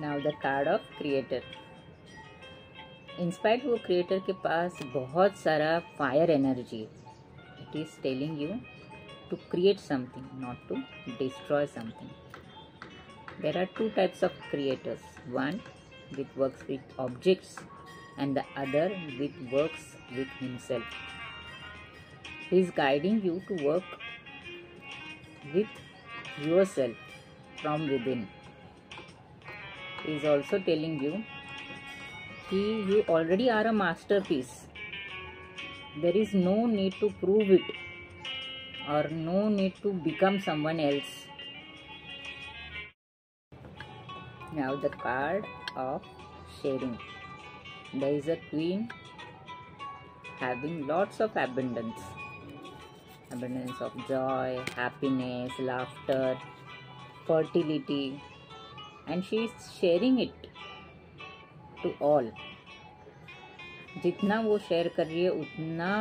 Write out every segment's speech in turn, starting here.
Now the card of creator. Inspired वो creator के पास बहुत सारा fire energy. It is telling you to create something, not to destroy something. There are two types of creators, one which works with objects and the other which works with himself. He is guiding you to work with yourself from within. He is also telling you that you already are a masterpiece. There is no need to prove it or no need to become someone else. Now the card of sharing. There is a queen having lots of abundance. Abundance of joy, happiness, laughter, fertility, and she is sharing it to all. जितना वो share कर रही है उतना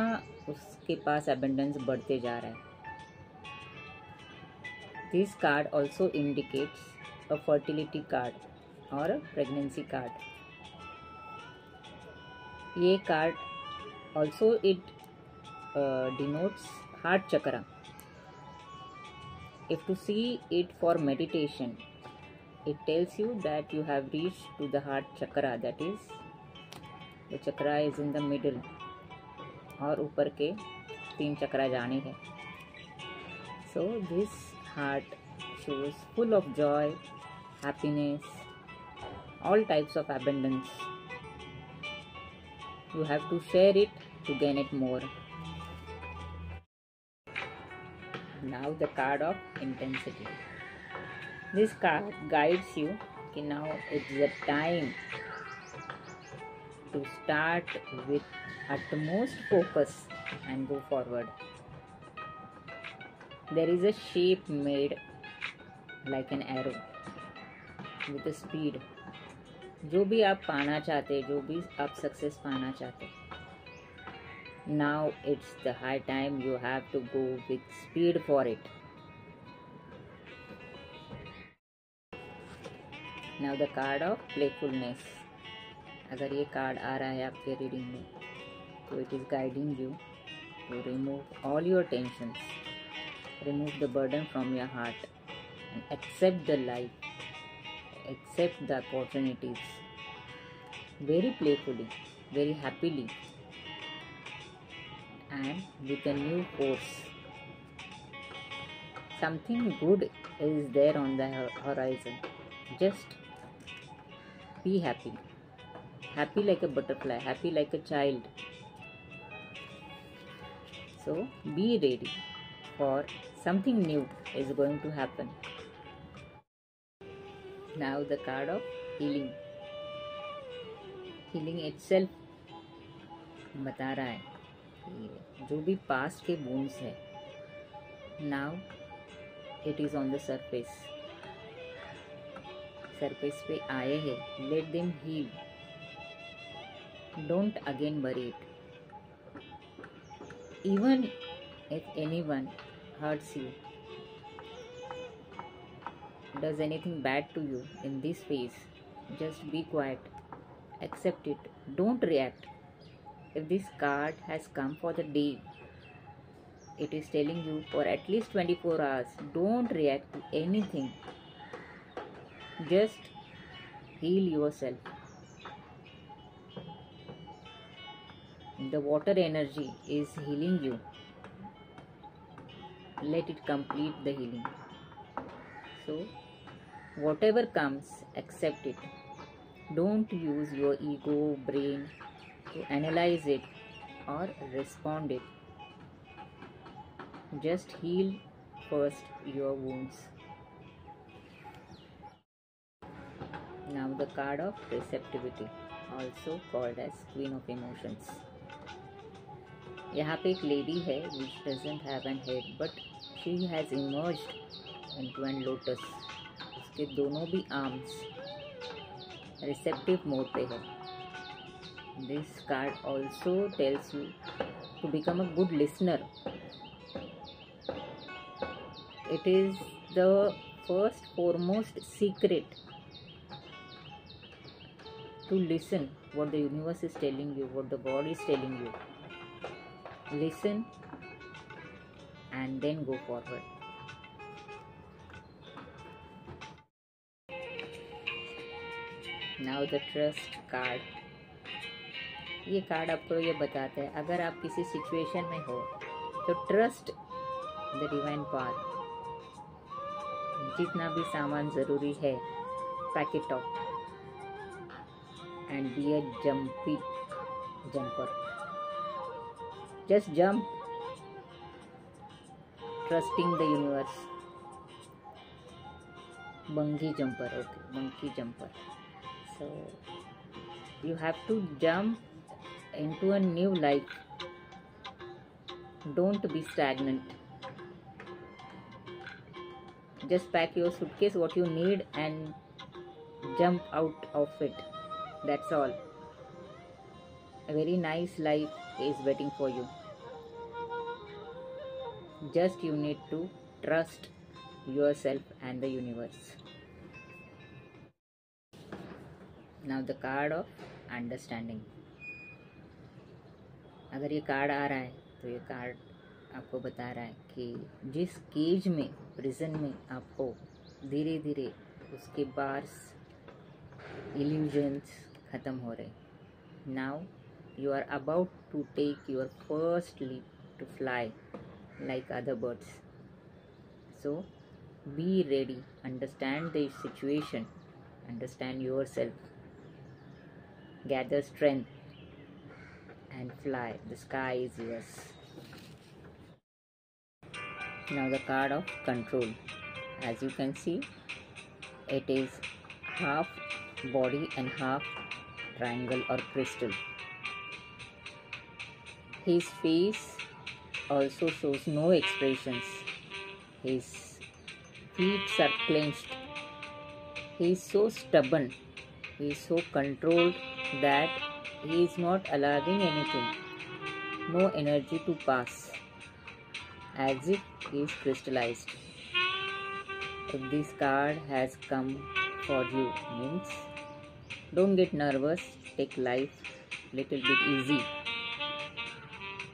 उसके पास abundance बढ़ते जा रहा है. This card also indicates a fertility card or a pregnancy card. ये card also it denotes heart chakra. If to see it for meditation, it tells you that you have reached to the heart chakra, that is the chakra is in the middle और ऊपर के 3 चक्रा जाने हैं. So this heart shows full of joy, happiness, all types of abundance. You have to share it to gain it more. Now the card of intensity. This card guides you कि now it's the time to start with utmost focus and go forward. There is a shape made like an arrow with a speed. जो भी आप पाना चाहते, जो भी आप success पाना चाहते, now it's the high time you have to go with speed for it. Now the card of playfulness. अगर ये कार्ड आ रहा है आपके रीडिंग में तो it is guiding you to remove all your tensions, remove the burden from your heart and accept the life, accept the opportunities very playfully, very happily and with a new force. Something good is there on the horizon. Just be happy. Happy like a butterfly, happy like a child. So be ready for something new is going to happen. Now the card of healing. Healing itself बता रहा है कि जो भी past के wounds है, now it is on the surface. Surface पे आए हैं, let them heal. Don't again bury it. Even if anyone hurts you, does anything bad to you in this phase, just be quiet. Accept it. Don't react. If this card has come for the day, it is telling you for at least 24 hours, don't react to anything. Just heal yourself. The water energy is healing you. Let it complete the healing. So, whatever comes, accept it. Don't use your ego, brain to analyze it or respond it. Just heal first your wounds. Now the card of receptivity, also called as Queen of Emotions. यहाँ पे एक lady है which doesn't have an head but she has emerged into an lotus. उसके दोनों भी arms receptive mode पे है. This card also tells you to become a good listener. It is the first foremost secret to listen what the universe is telling you, what the God is telling you. Listen and then go forward. Now the trust card. ये card आपको ये बताता है, अगर आप किसी situation में हो तो ट्रस्ट द डिवाइन पावर. जितना भी सामान ज़रूरी है, pack it up and be a jumper. Just jump, trusting the universe. बंगी jumper, okay, बंकी jumper. So you have to jump into a new life. Don't be stagnant. Just pack your suitcase, what you need, and jump out of it. That's all. A very nice life is waiting for you. Just you need to trust yourself and the universe. Now the card of understanding. अगर ये card आ रहा है तो ये card आपको बता रहा है कि जिस केज में, प्रिजन में आपको धीरे धीरे उसके बार्स, इल्यूजन्स ख़त्म हो रहे. Now you are about to take your first leap to fly like other birds. So be ready, understand the situation, understand yourself, gather strength and fly. The sky is yours. Now the card of control. As you can see, it is half body and half triangle or crystal. His face also shows no expressions. His feet are clenched. He is so stubborn. He is so controlled that he is not allowing anything, no energy to pass, as if he is crystallized. If this card has come for you, means don't get nervous, take life little bit easy.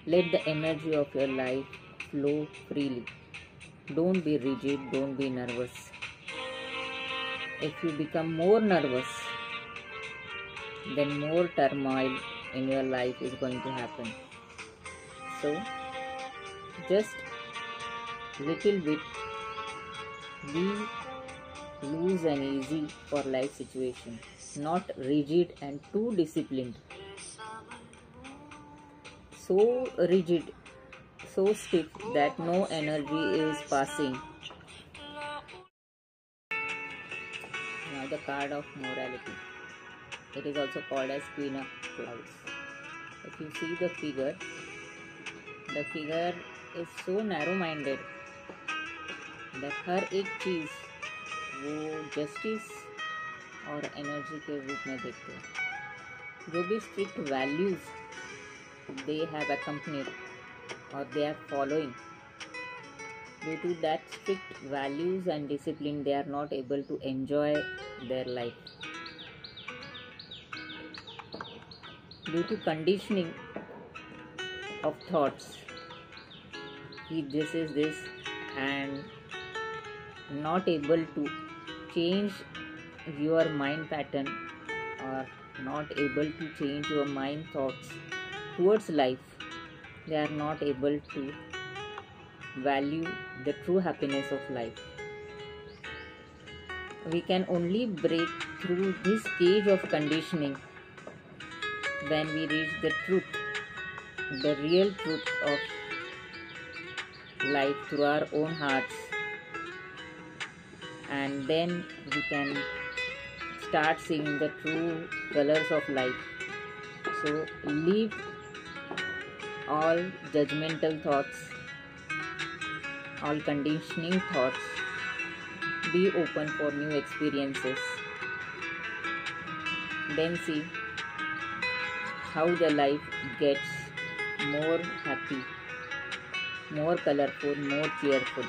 Let the energy of your life flow freely. Don't be rigid, don't be nervous. If you become more nervous, then more turmoil in your life is going to happen. So, just little bit be loose and easy for life situation. Not rigid and too disciplined. So rigid, so stiff that no energy is passing. Now the card of morality. It is also called as Queen of Clouds. If you see the figure is so narrow-minded that हर एक चीज़ वो justice और energy के रूप में देखते हैं. जो भी strict values they have accompanied or they are following, due to that strict values and discipline, they are not able to enjoy their life. Due to conditioning of thoughts, this is this, and not able to change your mind pattern or not able to change your mind thoughts towards life, they are not able to value the true happiness of life. We can only break through this cage of conditioning when we reach the truth, the real truth of life through our own hearts, and then we can start seeing the true colors of life. So leave all judgmental thoughts, all conditioning thoughts. Be open for new experiences. Then see how the life gets more happy, more colorful, more cheerful.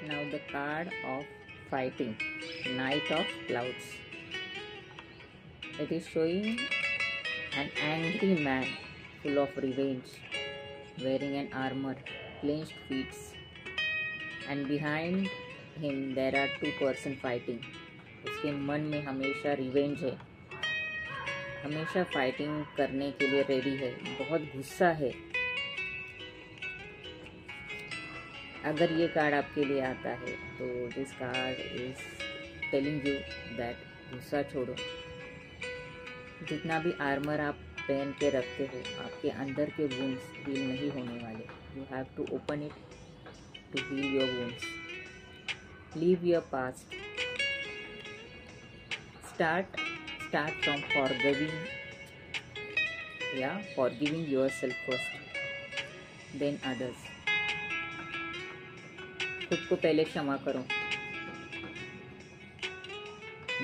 Now the card of fighting, Knight of Clouds. It is showing an angry man full of revenge, wearing an armor, clenched fists, and behind him there are two person fighting. उसके मन में हमेशा revenge है, हमेशा fighting करने के लिए ready है, बहुत गुस्सा है. अगर ये कार्ड आपके लिए आता है तो this card is telling you that गुस्सा छोड़ो. जितना भी आर्मर आप पहन के रखते हो, आपके अंदर के वुंड्स हील नहीं होने वाले. You have to open it to heal your wounds. Leave your past. Start from forgiving yourself first, then others. खुद को पहले क्षमा करो,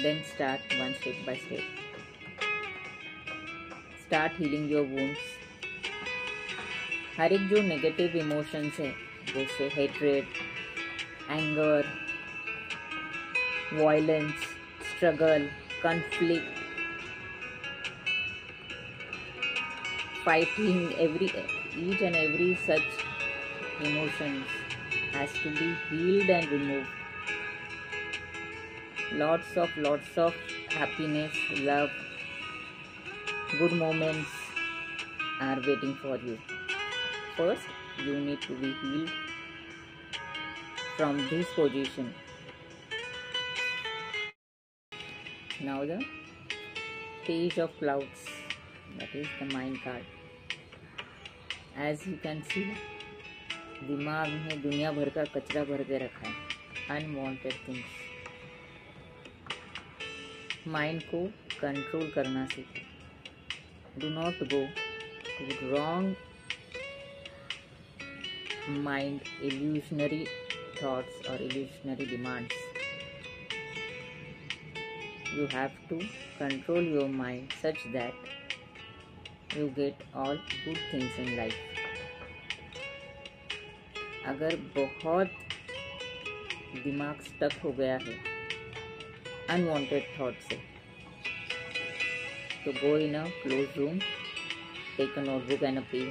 then start one step by step. Start healing your wounds. हर एक जो नेगेटिव इमोशंस है, जैसे hatred, anger, violence, struggle, conflict, fighting, each and every such emotions has to be healed and removed. Lots of happiness, love, good moments are waiting for you. First, you need to be healed from this position. Now the Page of Clouds, that is the mind card. As you can see, दिमाग में दुनिया भर का कचरा भर के रखा है, अनवांटेड थिंग्स. माइंड को कंट्रोल करना सीखो. Do not go to wrong mind illusionary thoughts और illusionary demands. You have to control your mind such that you get all good things in life. अगर बहुत दिमाग स्टक हो गया है अनवांटेड थॉट से, तो go in a close room, take a notebook and a pen,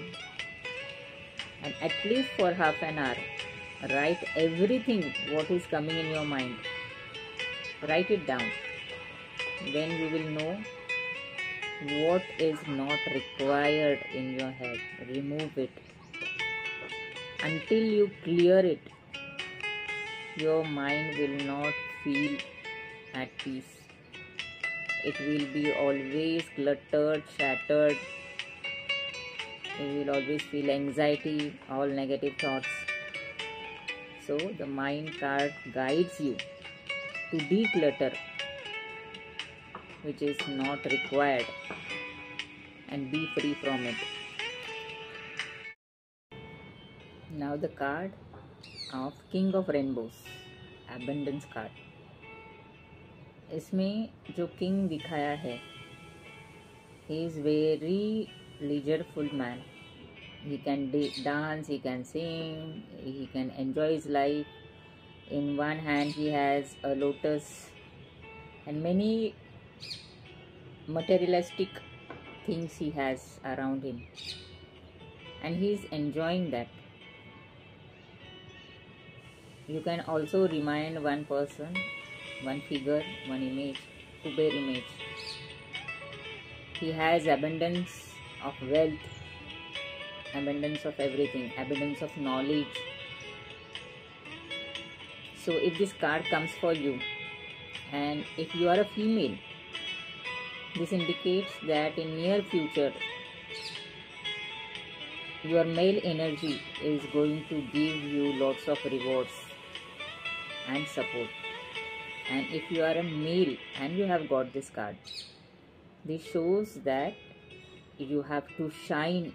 and at least for half an hour write everything what is coming in your mind. Write it down. Then you will know what is not required in your head. Remove it. Until you clear it, your mind will not feel at peace. It will be always cluttered, shattered. You will always feel anxiety, all negative thoughts. So the mind card guides you to declutter which is not required and be free from it. Now the card of King of Rainbows, Abundance card. इसमें जो king दिखाया है, he is very leisureful man. He can dance, he can sing, he can enjoy his life. In one hand he has a lotus and many materialistic things he has around him, and he is enjoying that. You can also remind one person, one figure, one image, Kuber image. He has abundance of wealth, abundance of everything, abundance of knowledge. So if this card comes for you, and if you are a female, this indicates that in near future your male energy is going to give you lots of rewards and support. And if you are a male and you have got this card, this shows that you have to shine.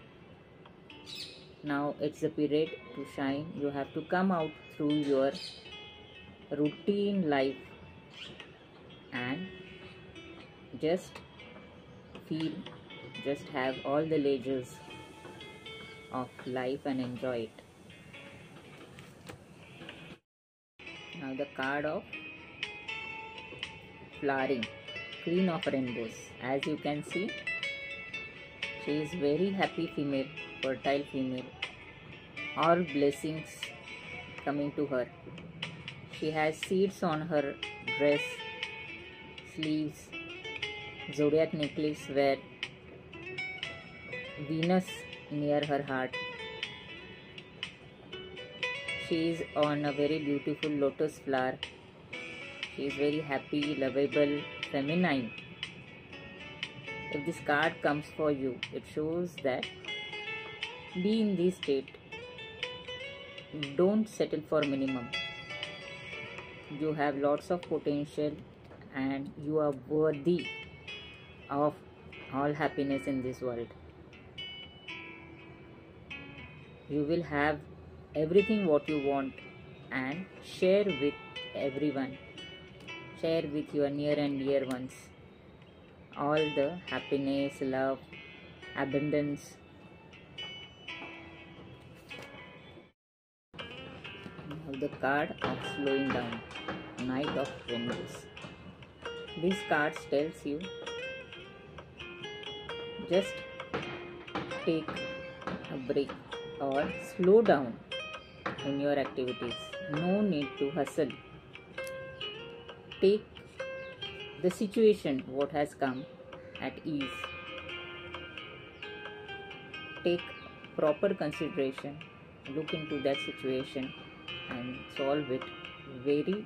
Now it's the period to shine. You have to come out through your routine life and just feel, just have all the leisures of life and enjoy it. Now the card of flowering. Queen of Rainbows. As you can see, she is very happy female, fertile female. All blessings coming to her. She has seeds on her dress, sleeves, zodiac necklace where Venus near her heart. She is on a very beautiful lotus flower. She is very happy, lovable, feminine. If this card comes for you, it shows that be in this state. Don't settle for minimum. You have lots of potential and you are worthy of all happiness in this world. You will have everything what you want and share with everyone. Share with your near and dear ones all the happiness, love, abundance. Now the card of slowing down, Knight of Rainbows. This card tells you just take a break or slow down in your activities. No need to hustle. Take the situation what has come at ease. Take proper consideration. Look into that situation and solve it very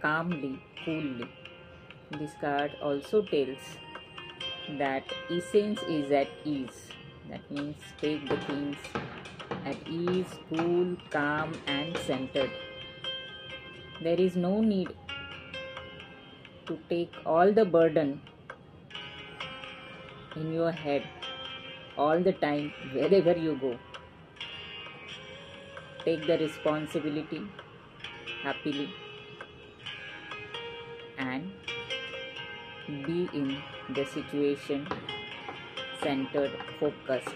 calmly, coolly. This card also tells that essence is at ease. That means take the things at ease, cool, calm and centered. There is no need to take all the burden in your head all the time wherever you go. Take the responsibility happily and be in the situation centered, focused.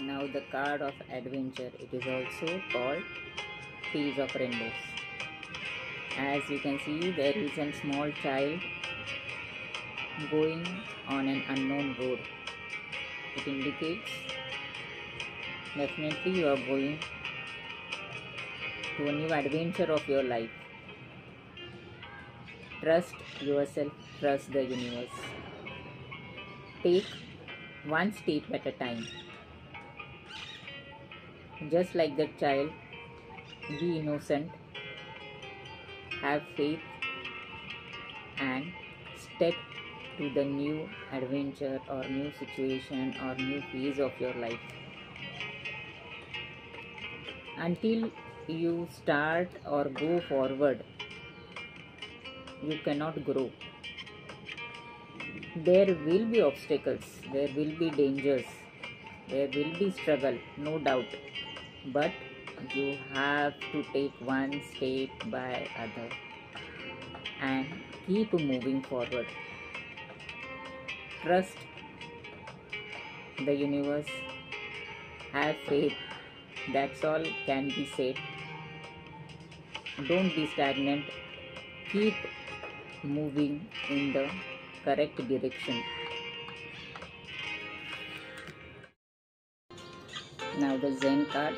Now the card of adventure. It is also called Page of Rainbows. As you can see, there is a small child going on an unknown road. It indicates definitely you are going to a new adventure of your life. Trust yourself, trust the universe. Take one step at a time. Just like that child, be innocent, have faith and step to the new adventure or new situation or new phase of your life. Until you start or go forward, you cannot grow. There will be obstacles, there will be dangers, there will be struggle, no doubt. But you have to take one step by other and keep moving forward. Trust the universe, have faith, that's all can be said. Don't be stagnant, keep moving in the correct direction. Now the Zen card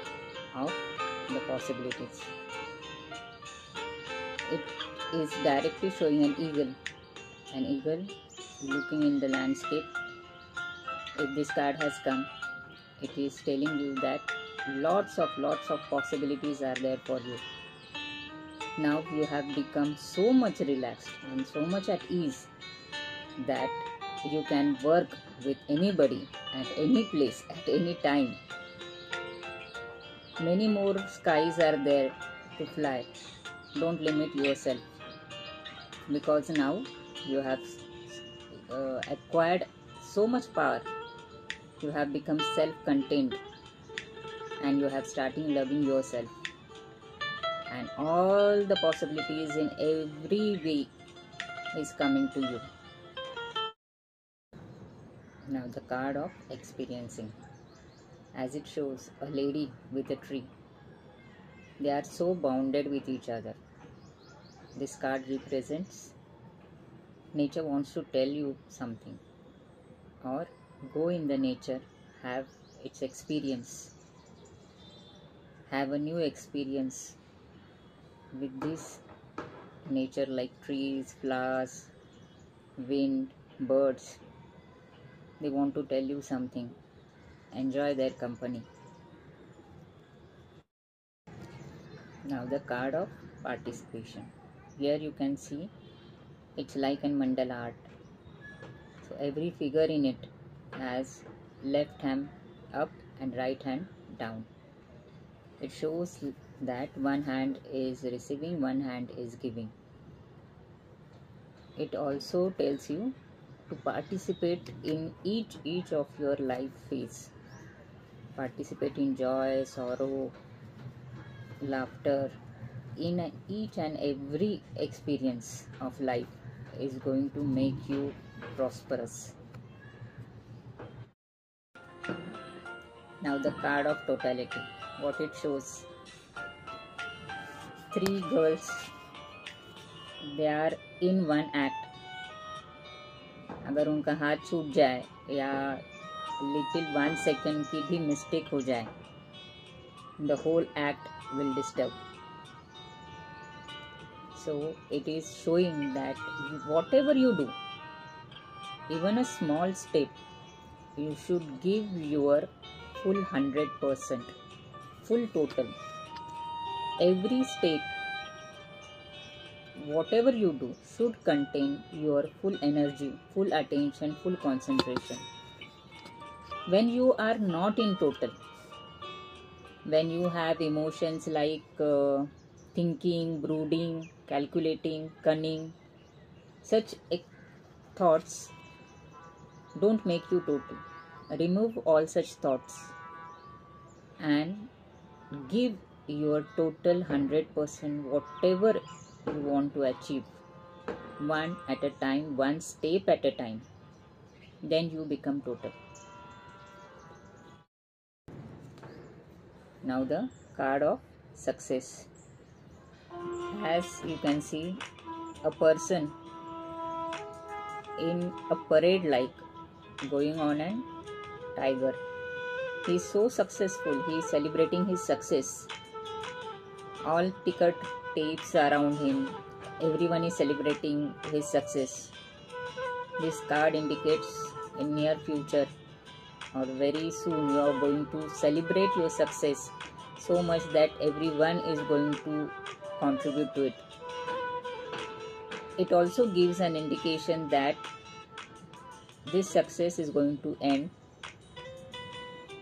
of the possibilities. It is directly showing an eagle looking in the landscape. If this card has come, it is telling you that lots of possibilities are there for you. Now you have become so much relaxed and so much at ease that you can work with anybody at any place at any time. Many more skies are there to fly. Don't limit yourself, because now you have acquired so much power. You have become self-contained and you have started loving yourself, and all the possibilities in every way is coming to you. Now the card of experiencing. As it shows a lady with a tree. They are so bounded with each other. This card represents nature wants to tell you something, or go in the nature, have its experience, have a new experience with this nature, like trees, flowers, wind, birds. They want to tell you something. Enjoy their company. Now the card of participation. Here you can see it's like a mandala art. So every figure in it has left hand up and right hand down. It shows that one hand is receiving, one hand is giving. It also tells you to participate in each of your life phase. Participate in joy, sorrow, laughter. In each and every experience of life is going to make you prosperous. Now the card of totality. What it shows: three girls, they are in one act. अगर उनका हाथ छूट जाए या little 1 second की भी mistake हो जाए, the whole act will disturb. So it is showing that whatever you do, even a small step, you should give your full 100%, full total. Every step, whatever you do, should contain your full energy, full attention, full concentration. When you are not in total, when you have emotions like thinking, brooding, calculating, cunning, such thoughts don't make you total. Remove all such thoughts and give your total 100%, whatever you want to achieve, one at a time, one step at a time. Then you become total. Now the card of success. As you can see, a person in a parade, like going on a tiger. He is so successful. He is celebrating his success. All ticket tapes around him. Everyone is celebrating his success. This card indicates in near future or very soon you are going to celebrate your success so much that everyone is going to contribute to it. It also gives an indication that this success is going to end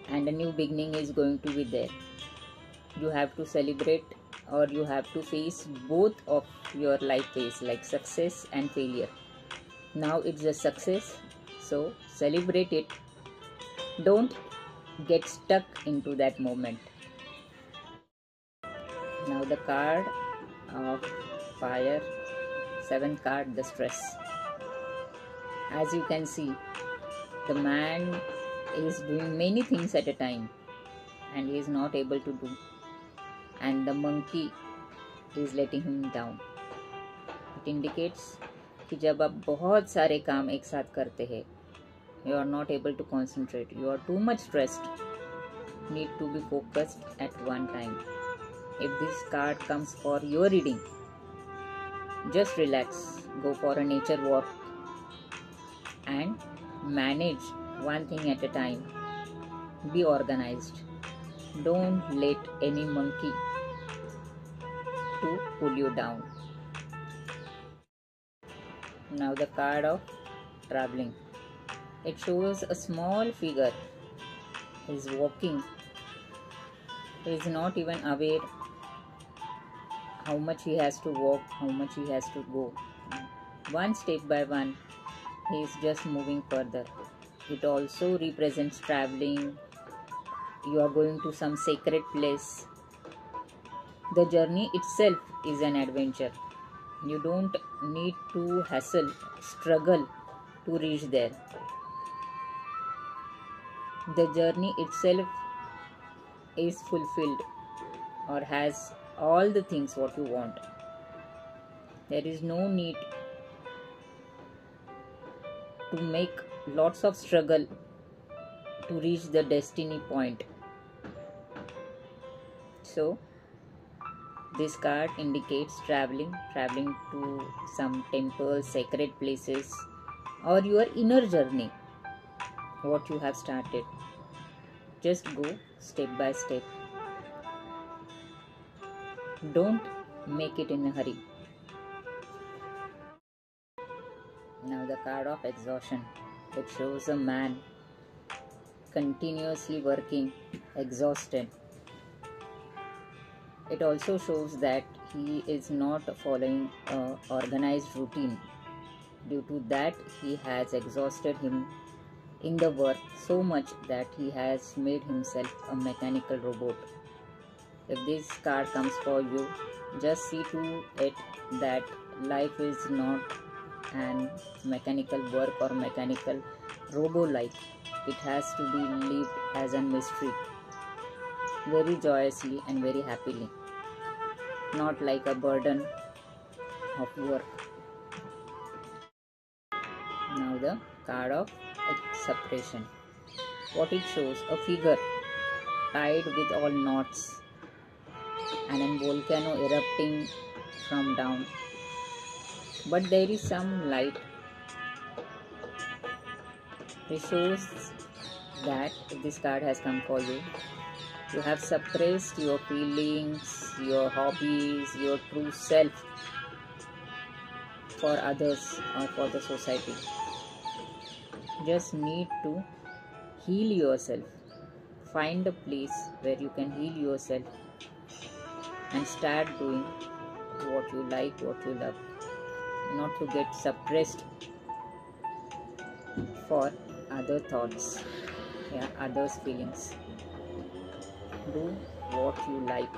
and a new beginning is going to be there. You have to celebrate, or you have to face both of your life phase, like success and failure. Now it's a success, so celebrate it. Don't get stuck into that moment. Now the card of fire, 7th card, the stress. As you can see, the man is doing many things at a time and he is not able to do, and the monkey is letting him down. It indicates कि जब आप बहुत सारे काम एक साथ करते हैं, you are not able to concentrate, you are too much stressed, need to be focused at one time. If this card comes for your reading, just relax, go for a nature walk and manage one thing at a time. Be organized. Don't let any monkey to pull you down. Now the card of traveling. It shows a small figure. He is walking. He is not even aware how much he has to walk, how much he has to go. One step by one, he is just moving further. It also represents traveling. You are going to some sacred place. The journey itself is an adventure. You don't need to hassle, struggle to reach there. The journey itself is fulfilled or has all the things what you want. There is no need to make lots of struggle to reach the destiny point. So this card indicates traveling to some temples, sacred places, or your inner journey, what you have started. Just go step by step. Don't make it in a hurry. Now the card of exhaustion. It shows a man continuously working, exhausted. It also shows that he is not following an organized routine. Due to that, he has exhausted him in the work so much that he has made himself a mechanical robot. If this card comes for you, just see to it that life is not an mechanical work or mechanical robo-like. It has to be lived as a mystery, very joyously and very happily, not like a burden of work. Now the card of separation. What it shows, a figure tied with all knots and a volcano erupting from down. But there is some light. This shows that if this card has come for you, you have suppressed your feelings, your hobbies, your true self for others or for the society. Just need to heal yourself. Find a place where you can heal yourself and start doing what you like, what you love. Not to get suppressed for other thoughts, others' feelings. Do what you like.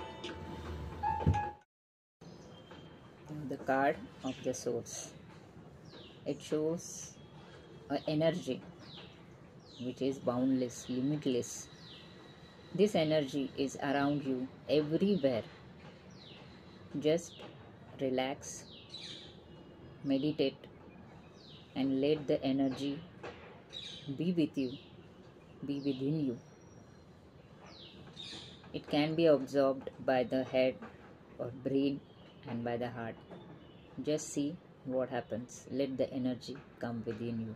The card of the Swords. It shows an energy which is boundless, limitless. This energy is around you everywhere. Just relax, meditate, and let the energy be with you, be within you. It can be absorbed by the head or brain and by the heart. Just see what happens. Let the energy come within you.